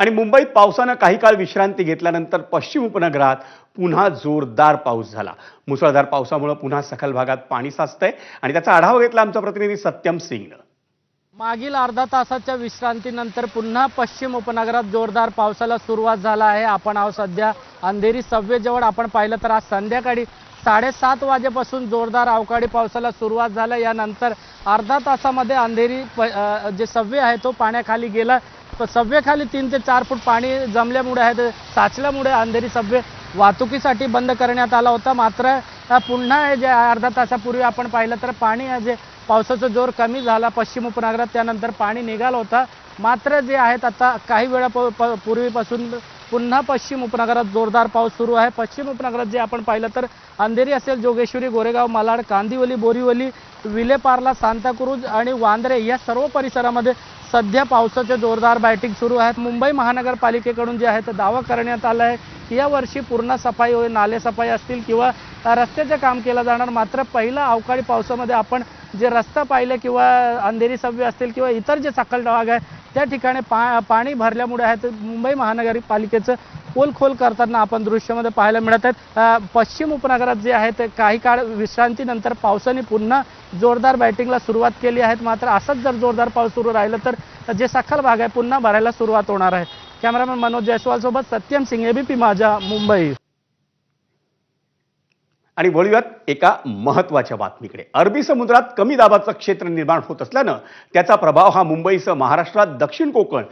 आणि मुंबईत पावसानं काही काळ विश्रांती घेतल्यानंतर पश्चिम उपनगरात पुन्हा जोरदार पाऊस झाला। मुसळधार पावसामुळे पुन्हा सखल भागात पाणी साचतंय आणि त्याचा आढावा घेतला आमचा प्रतिनिधी सत्यम सिंगनं। मागील अर्धा तासाच्या विश्रांतीनंतर पुन्हा पश्चिम उपनगरात जोरदार पावसाला सुरुवात झाला आहे। आपण आहोत सध्या अंधेरी सबवे जवळ। आपण पाहिलं तर आज संध्याकाळी 7:30 वाजेपासून जोरदार अवकाळी पावसाला सुरुवात झाला। यानंतर अर्धा तासामध्ये अंधेरी जे सबवे आहे तो पाण्याखाली गेला। सबवे खाली 3 ते 4 फूट पाणी जमल्यामुळे आहे, साचल्यामुळे अंधेरी सबवे वाहतुकीसाठी बंद करण्यात आला होता। मात्र पुन्हा जे अर्धा तासापूर्वी आपण पाहिलं तर पाणी जे पावसाचा जोर कमी झाला पश्चिम उपनगरात, त्यानंतर पाणी निघालं होतं। मात्र जे आहेत आता काही वेळा पूर्वीपासून पुन्हा पश्चिम उपनगरात जोरदार पाऊस सुरू आहे। पश्चिम उपनगरात जे आपण पाहिलं तर अंधेरी असेल, जोगेश्वरी, गोरेगाव, मालाड, कांदिवली, बोरीवली, विलेपार्ला, सांताक्रूज आणि वांद्रे या सर्व परिसरामध्ये सध्या पावसाचे जोरदार बॅटिंग सुरू आहे। मुंबई महानगरपालिकेकडून जे आहे दावा करण्यात आला आहे की या वर्षी पूर्ण सफाई होईल, नाले सफाई असतील किंवा रस्त्याचे काम केलं जाणार। मात्र पहिला अवकाळी पावसामध्ये आपण जे रस्ता पाहिले किंवा अंधेरी सबवे असतील किंवा इतर जे सखल भाग आहे त्या ठिकाणी पाणी भरल्यामुळे आहे मुंबई महानगरपालिकेचं पोलखोल करताना आपण दृश्यामध्ये पाहायला मिळत आहेत। पश्चिम उपनगरात जे आहे ते काही काळ विश्रांतीनंतर पावसाने पुन्हा जोरदार बॅटिंगला सुरुवात केली आहे। मात्र असंच जर जोरदार पाऊस सुरू राहिला तर जे सखल भाग आहे पुन्हा भरायला सुरुवात होणार आहे। कॅमेरामॅन मनोज जयस्वाल सोबत सत्यम सिंग, एबीपी माझा, मुंबई। आणि वळूयात एका महत्त्वाच्या बातमीकडे। अरबी समुद्रात कमी दाबाचं क्षेत्र निर्माण होत असल्यानं त्याचा प्रभाव हा मुंबईसह महाराष्ट्रात दक्षिण कोकण